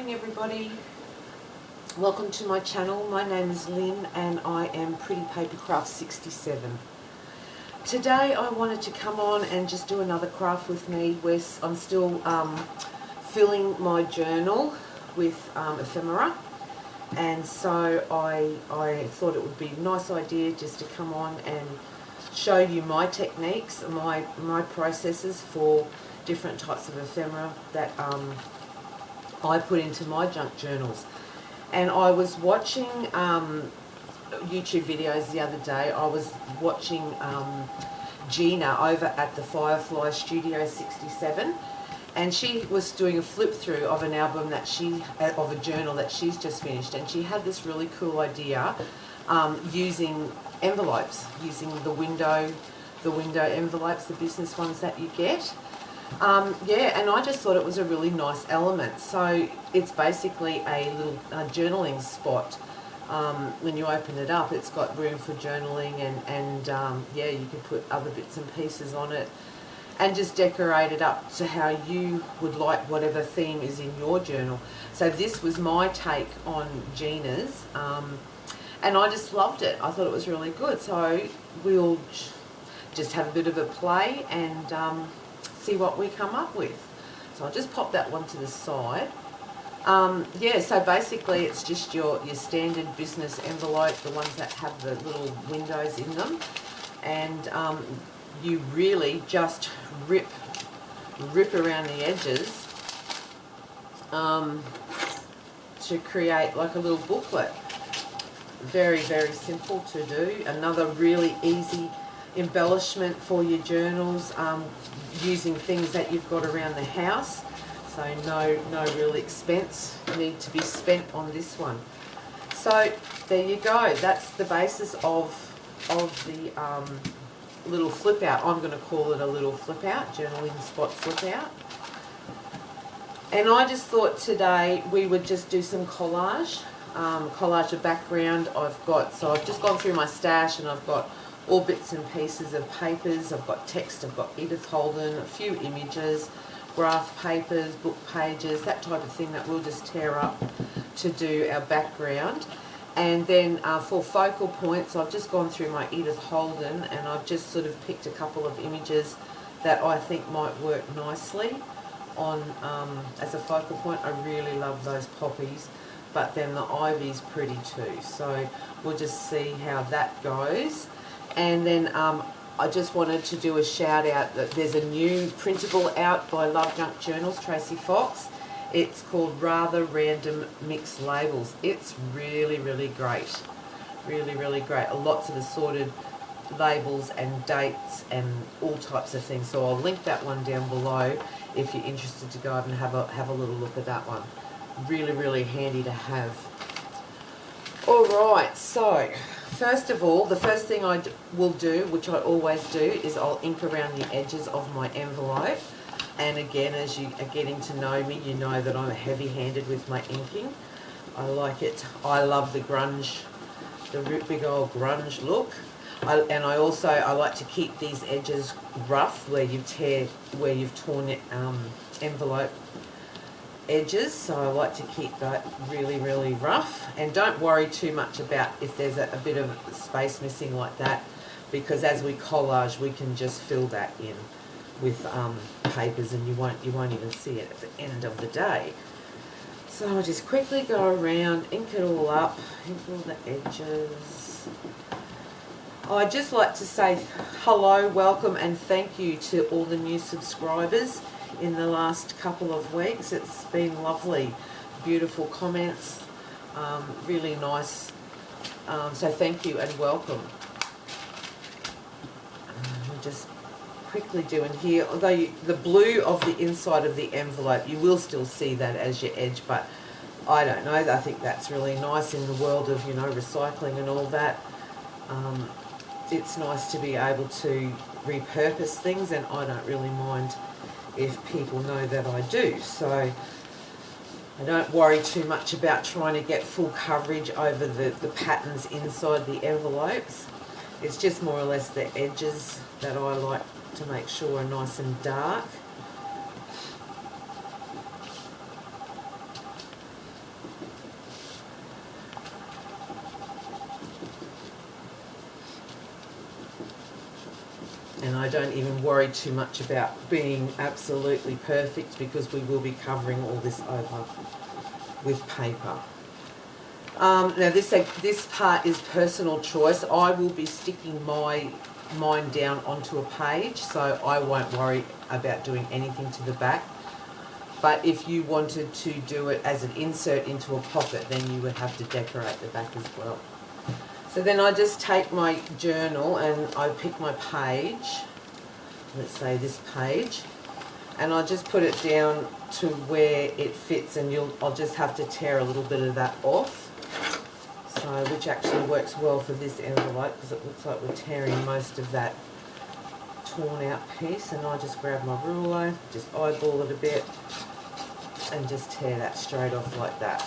morning everybody. Welcome to my channel. My name is Lynn and I am Pretty Paper Craft 67. Today I wanted to come on and just do another craft with me where I'm still filling my journal with ephemera, and so I thought it would be a nice idea just to come on and show you my techniques, my processes for different types of ephemera that I put into my junk journals. And I was watching YouTube videos the other day. I was watching Gina over at the Firefly Studio 67, and she was doing a flip through of an album that of a journal that she's just finished, and she had this really cool idea using envelopes, using the window envelopes, the business ones that you get. Yeah, and I just thought it was a really nice element. So it's basically a little journaling spot. When you open it up, it's got room for journaling, and yeah, you can put other bits and pieces on it and just decorate it up to how you would like whatever theme is in your journal. So this was my take on Gina's, and I just loved it. I thought it was really good. So we'll just have a bit of a play and see what we come up with. So I'll just pop that one to the side. Yeah, so basically it's just your standard business envelope, the ones that have the little windows in them, and you really just rip around the edges to create like a little booklet. Very, very simple to do. Another really easy embellishment for your journals, using things that you've got around the house. So no real expense need to be spent on this one. So there you go. That's the basis of the little flip out. I'm going to call it a little flip out, journaling spot flip out. And I just thought today we would just do some collage. Collage a background. So I've just gone through my stash and I've got all bits and pieces of papers. I've got text, I've got Edith Holden, a few images, graph papers, book pages, that type of thing that we'll just tear up to do our background. And then for focal points, I've just gone through my Edith Holden and I've just sort of picked a couple of images that I think might work nicely on as a focal point. I really love those poppies, but then the ivy's pretty too. So we'll just see how that goes. And then I just wanted to do a shout out that there's a new printable out by Love Junk Journals, Tracy Fox. It's called Rather Random Mixed Labels. It's really, really great. Really, really great. Lots of assorted labels and dates and all types of things. So I'll link that one down below if you're interested to go over and have a little look at that one. Really, really handy to have. Alright, so first of all, the first thing I will do, which I always do, is I'll ink around the edges of my envelope. And again, as you are getting to know me, you know that I'm heavy-handed with my inking. I like it. I love the grunge, the big old grunge look. I like to keep these edges rough, where you've torn it, envelope edges. So I like to keep that really, really rough, and don't worry too much about if there's a bit of space missing like that, because as we collage we can just fill that in with papers and you won't even see it at the end of the day. So I'll just quickly go around, ink it all up, ink all the edges. I'd just like to say hello, welcome and thank you to all the new subscribers in the last couple of weeks. It's been lovely, beautiful comments, really nice. So thank you and welcome. We'll just quickly do in here, although the blue of the inside of the envelope, you will still see that as your edge, but I don't know, I think that's really nice in the world of, you know, recycling and all that. It's nice to be able to repurpose things, and I don't really mind if people know that I do. So I don't worry too much about trying to get full coverage over the patterns inside the envelopes. It's just more or less the edges that I like to make sure are nice and dark. And I don't even worry too much about being absolutely perfect, because we will be covering all this over with paper. Now this part is personal choice. I will be sticking mine down onto a page, so I won't worry about doing anything to the back. But if you wanted to do it as an insert into a pocket, then you would have to decorate the back as well. So then I just take my journal and I pick my page, let's say this page, and I just put it down to where it fits, and I'll just have to tear a little bit of that off. So, which actually works well for this envelope, because it looks like we're tearing most of that torn out piece. And I just grab my ruler, just eyeball it a bit, and just tear that straight off like that.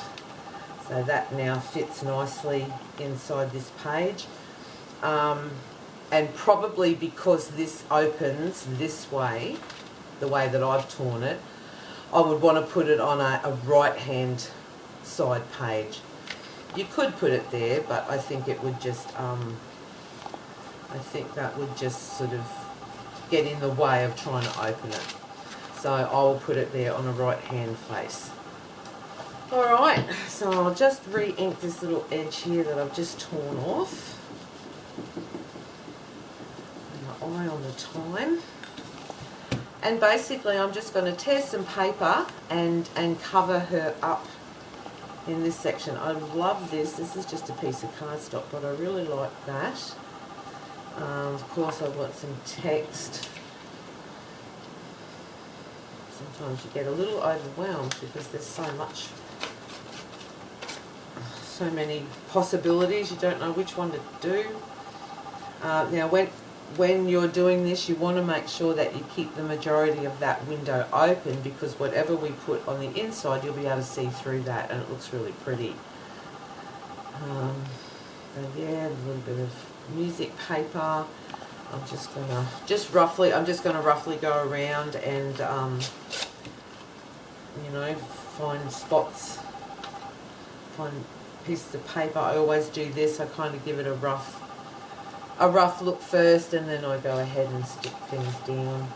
So that now fits nicely inside this page. And probably because this opens this way, the way that I've torn it, I would want to put it on a right-hand side page. You could put it there, but I think it would just, I think that would just sort of get in the way of trying to open it. So I'll put it there on a right-hand face. Alright, so I'll just re-ink this little edge here that I've just torn off. And my eye on the time. And basically I'm just going to tear some paper and cover her up in this section. I love this. This is just a piece of cardstock, but I really like that. Of course I want some text. Sometimes you get a little overwhelmed because there's so many possibilities, you don't know which one to do. Now when you're doing this, you want to make sure that you keep the majority of that window open, because whatever we put on the inside, you'll be able to see through that, and it looks really pretty. So yeah, a little bit of music paper. I'm just gonna roughly go around and you know, find spots, find pieces of paper. I always do this. I kind of give it a rough look first, and then I go ahead and stick things down.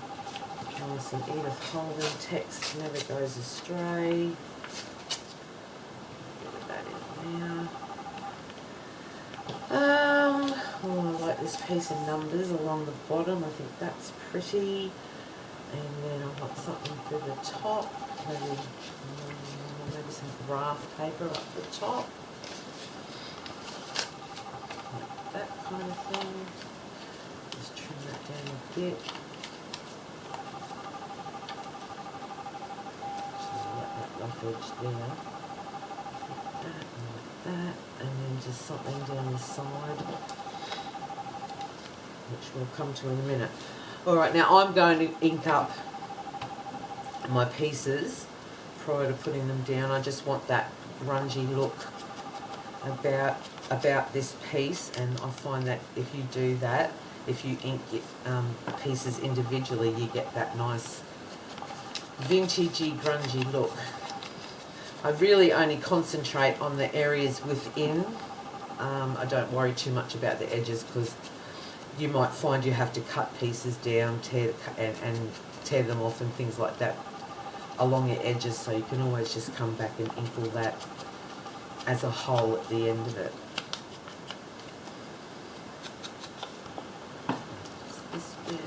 Some Edith Holden text never goes astray. Get that in there. Oh, I like this piece of numbers along the bottom. I think that's pretty. And then I want something for the top. Maybe some graph paper up the top. Like that kind of thing. Just trim that down a bit. Just like that rough edge there. Like that and like that. And then just something down the side, which we'll come to in a minute. Alright, now I'm going to ink up my pieces prior to putting them down. I just want that grungy look about this piece, and I find that if you do that, if you ink pieces individually, you get that nice vintagey, grungy look. I really only concentrate on the areas within. I don't worry too much about the edges, because you might find you have to cut pieces down, and tear them off and things like that along your edges, so you can always just come back and ink all that as a whole at the end of it. This bit.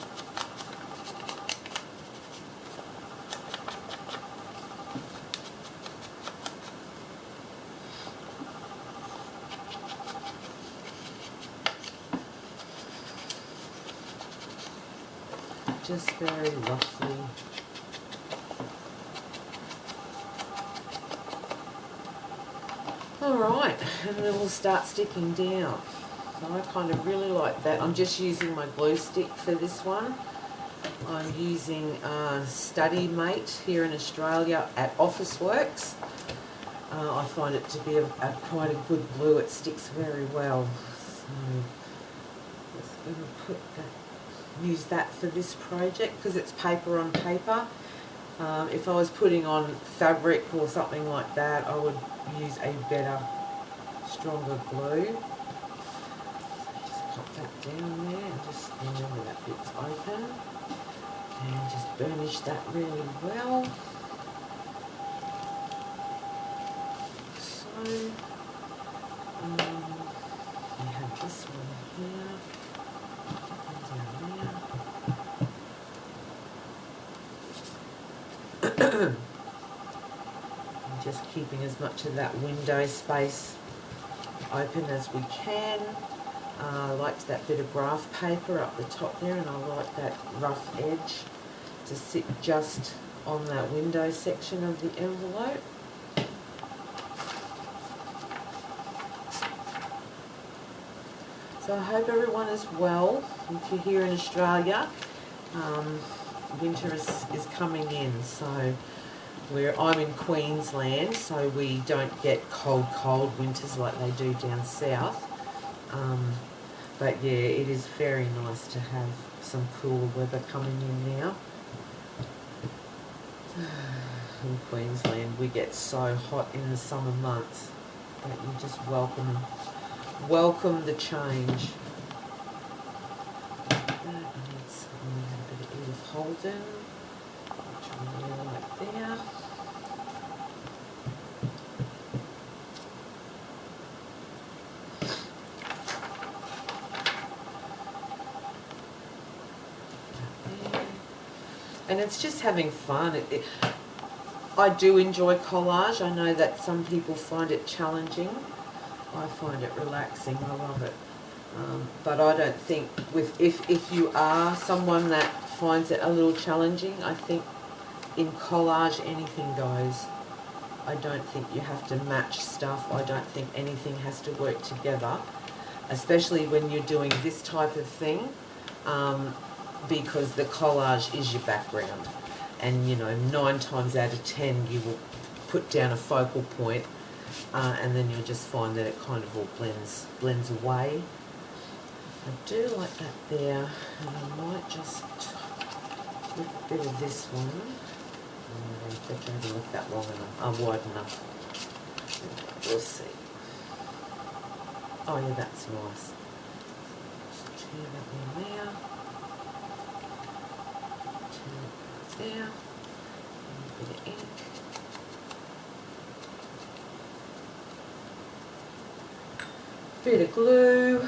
Just very roughly. Alright, and then we'll start sticking down. So I kind of really like that. I'm just using my glue stick for this one. I'm using Study Mate here in Australia at Officeworks. I find it to be quite a good glue. It sticks very well. So just going to use that for this project, because it's paper on paper. If I was putting on fabric or something like that, I would use a better, stronger glue. So just pop that down there and just remember that bit's open. And just burnish that really well. So, we have this one here, and down there. And just keeping as much of that window space open as we can. I liked that bit of graph paper up the top there, and I like that rough edge to sit just on that window section of the envelope. So I hope everyone is well. If you're here in Australia, winter is coming in. So I'm in Queensland, so we don't get cold winters like they do down south. But yeah, it is very nice to have some cooler weather coming in now. In Queensland, we get so hot in the summer months that you just welcome the change. And it's a bit of Edith Holden, which I really like there. And it's just having fun. I do enjoy collage. I know that some people find it challenging. I find it relaxing. I love it. But I don't think if you are someone that finds it a little challenging, I think in collage anything goes. I don't think you have to match stuff. I don't think anything has to work together, especially when you're doing this type of thing. Because the collage is your background, and 9 times out of 10 you will put down a focal point, and then you'll just find that it kind of all blends away. I do like that there, and I might just put a bit of this one. I haven't left that long enough, wide enough. We'll see. Oh yeah, that's nice. Just tear that one there. There, and a bit of ink. Bit of glue.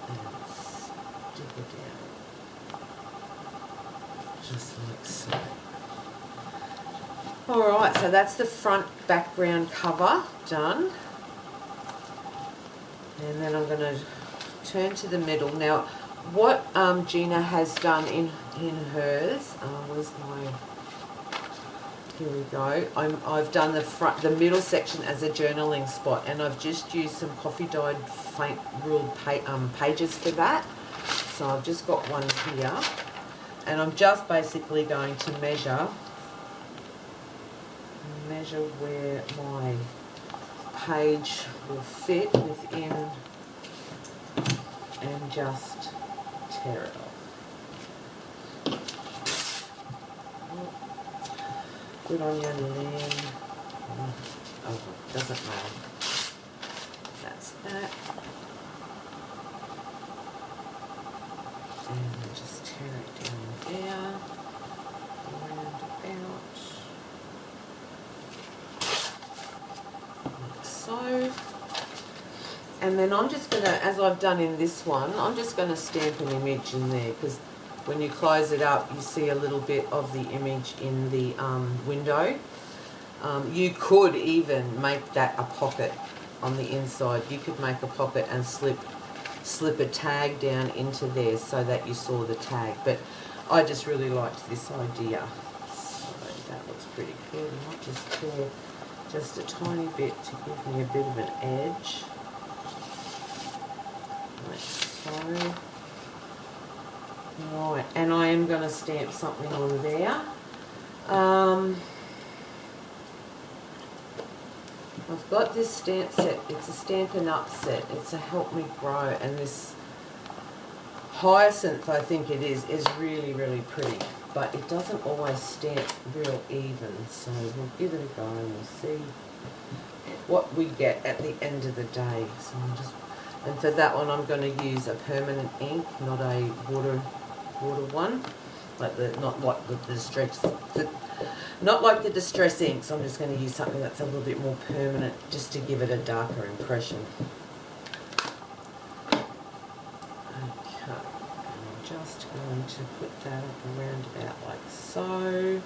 And stick it down. Just like so. Alright, so that's the front background cover done. And then I'm going to turn to the middle. Now, what Gina has done in hers, where's my, here we go. I've done the middle section as a journaling spot, and I've just used some coffee dyed faint ruled pages for that. So I've just got one here, and I'm just basically going to measure where my page will fit within, and just tear it off. Good on you, Lynn. Oh, doesn't matter. That's that. And I'll just tear it down there. Round about. Like so. And then I'm just going to, as I've done in this one, I'm just going to stamp an image in there, because when you close it up, you see a little bit of the image in the window. You could even make that a pocket on the inside. You could make a pocket and slip a tag down into there so that you saw the tag. But I just really liked this idea. So that looks pretty good. I might just tear just a tiny bit to give me a bit of an edge. Like so. Right, and I am going to stamp something on there. I've got this stamp set. It's a Stampin' Up set. It's a Help Me Grow, and this hyacinth, I think it is really, really pretty. But it doesn't always stamp real even, so we'll give it a go and we'll see. what we get at the end of the day. So and for that one I'm going to use a permanent ink, not a water one, not like the distress inks. I'm just going to use something that's a little bit more permanent, just to give it a darker impression. Okay, I'm just going to put that up around about like so.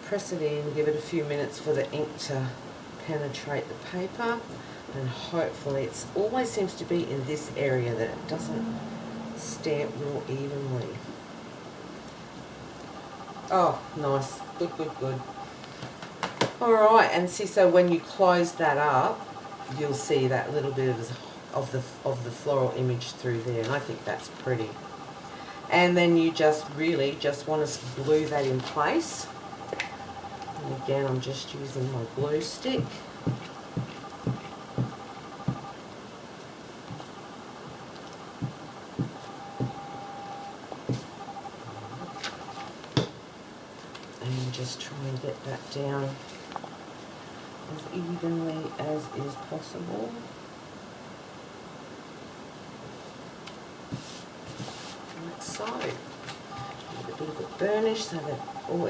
Press it in, give it a few minutes for the ink to penetrate the paper, and hopefully it always seems to be in this area that it doesn't stamp real evenly. Oh, nice. Good. Alright, and see, so when you close that up, you'll see that little bit of the floral image through there, and I think that's pretty. And then you just really just want to glue that in place. And again, I'm just using my glue stick. And just try and get that down as evenly as is possible. Like so. Give it a bit of a burnish so that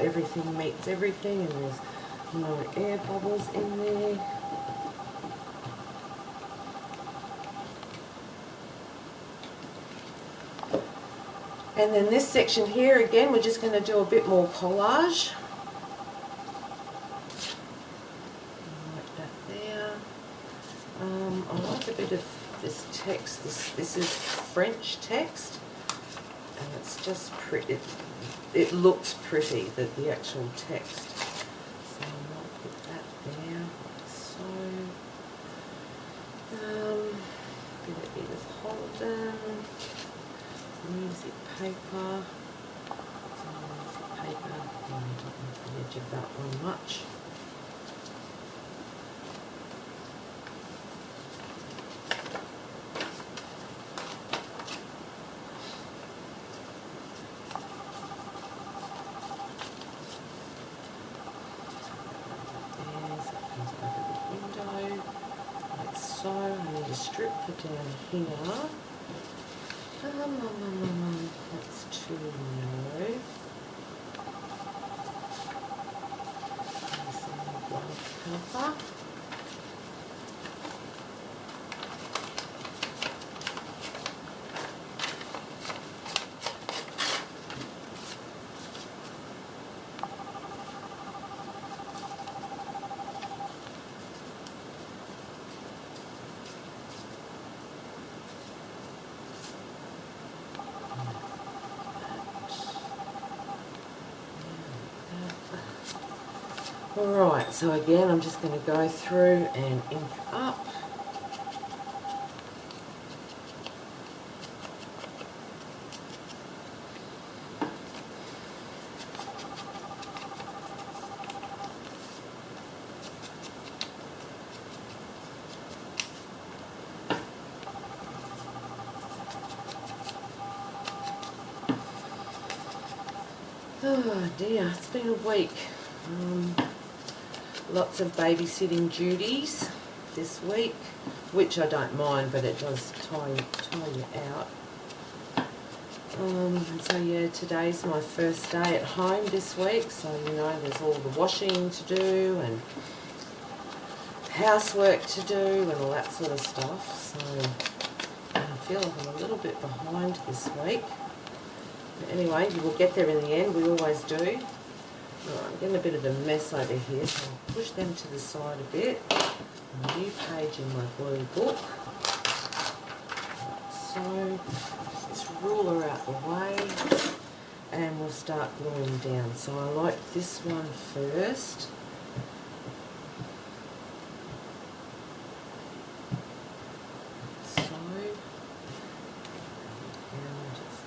everything meets everything and there's no air bubbles in there. And then this section here, again, we're just going to do a bit more collage. Like that there. I like a bit of this text. This is French text, and it's just pretty. It looks pretty, the actual text. So I might put that there, like so. Give it Edith Holden. Music paper. Music paper. I don't want the edge of that one much. So I need a strip for down here. That's too narrow. Some black pepper. Alright, so again I'm just going to go through and ink up. Oh dear, it's been a week. Lots of babysitting duties this week, which I don't mind, but it does tire you out. And so yeah, today's my first day at home this week, so you know there's all the washing to do and housework to do and all that sort of stuff. So I feel like I'm a little bit behind this week. But anyway, you will get there in the end, we always do. Right, I'm getting a bit of a mess over here, so I'll push them to the side a bit. A new page in my blue book. Like so, this ruler out the way, and we'll start gluing down. So I like this one first. So, and just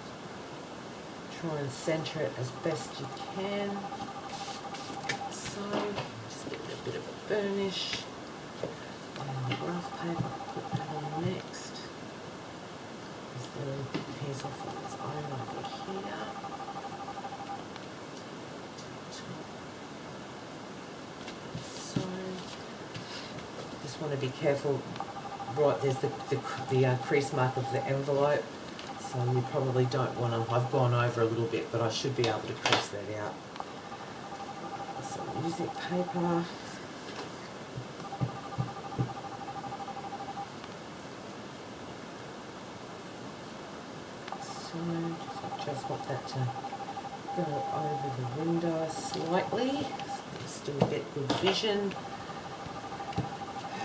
try and centre it as best you can. Just give it a bit of a burnish. And the graph paper, put that on next. As the pairs off on its own over here. just want to be careful. Right, there's the crease mark of the envelope, so you probably don't want to. I've gone over a little bit, but I should be able to crease that out. So I'm using paper. So just want that to go over the window slightly, so you still get good vision.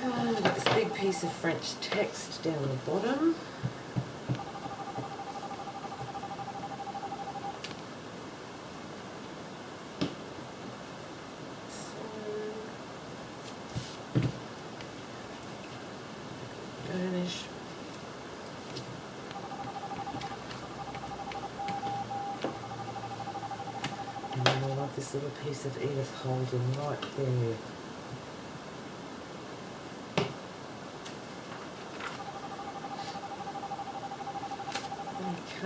I've got this big piece of French text down the bottom. So, garnish. And then I love this little piece of Edith Holden right there.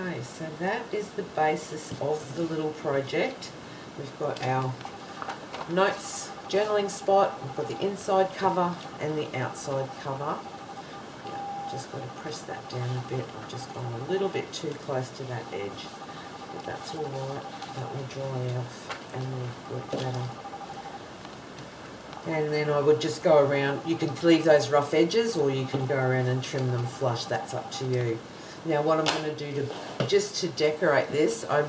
Okay, so that is the basis of the little project. We've got our notes journaling spot, we've got the inside cover and the outside cover. Yeah, just got to press that down a bit. I've just gone a little bit too close to that edge, but that's all right. That will dry off and will work better. And then I would just go around. You can leave those rough edges or you can go around and trim them flush. That's up to you. Now what I'm going to do just to decorate this, I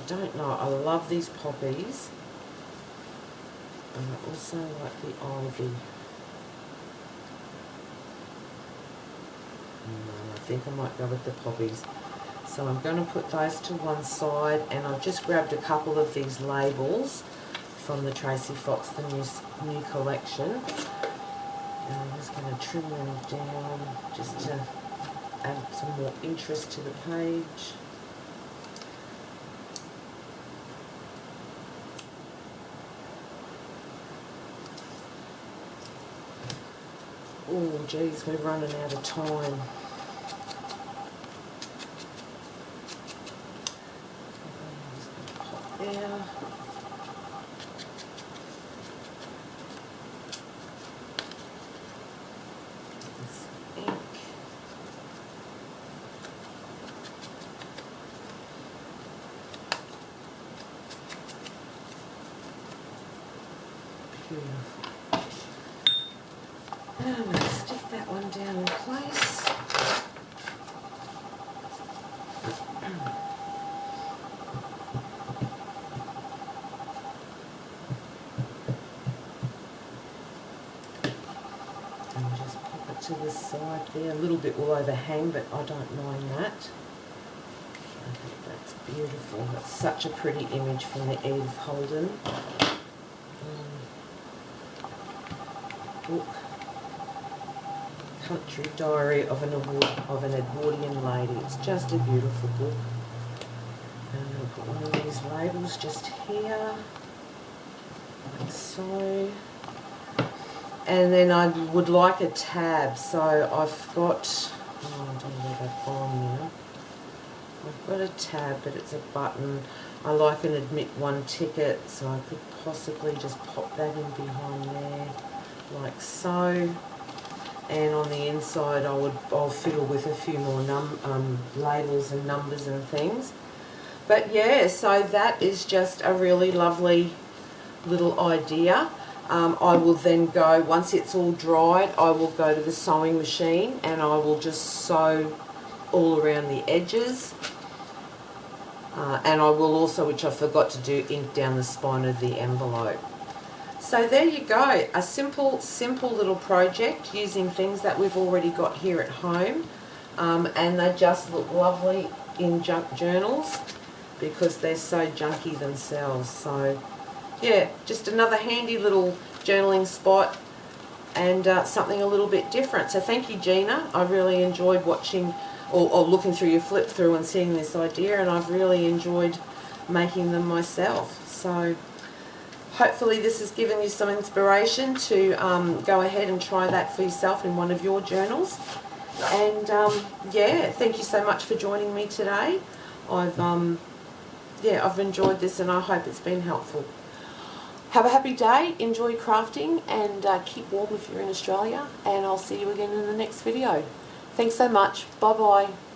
don't know, I love these poppies. And I also like the ivy. No, I think I might go with the poppies. So I'm going to put those to one side, and I've just grabbed a couple of these labels from the Tracy Fox, the new collection. And I'm just going to trim them down just to add some more interest to the page. Oh geez, we're running out of time. I'm just going to pop there. This ink. Beautiful. And I'm going to stick that one down in place. And just pop it to the side there. A little bit will overhang, but I don't mind that. I think that's beautiful. That's such a pretty image from the Edith Holden book. Country Diary of an Edwardian Lady. It's just a beautiful book. And I'll put one of these labels just here, like so. And then I would like a tab. So I've got, oh, I don't know where they've gone now. I've got a tab, but it's a button. I like an admit one ticket, so I could possibly just pop that in behind there, like so. And on the inside I'll fiddle with a few more labels and numbers and things. But yeah, so that is just a really lovely little idea. I will then go, once it's all dried, I will go to the sewing machine and I will just sew all around the edges. And I will also, which I forgot to do, ink down the spine of the envelope. So there you go, a simple little project using things that we've already got here at home, and they just look lovely in junk journals because they're so junky themselves. So yeah, just another handy little journaling spot and something a little bit different. So thank you, Gina. I really enjoyed watching or looking through your flip through and seeing this idea, and I've really enjoyed making them myself. So hopefully this has given you some inspiration to go ahead and try that for yourself in one of your journals. And yeah, thank you so much for joining me today. I've enjoyed this and I hope it's been helpful. Have a happy day, enjoy crafting, and keep warm if you're in Australia, and I'll see you again in the next video. Thanks so much. Bye bye.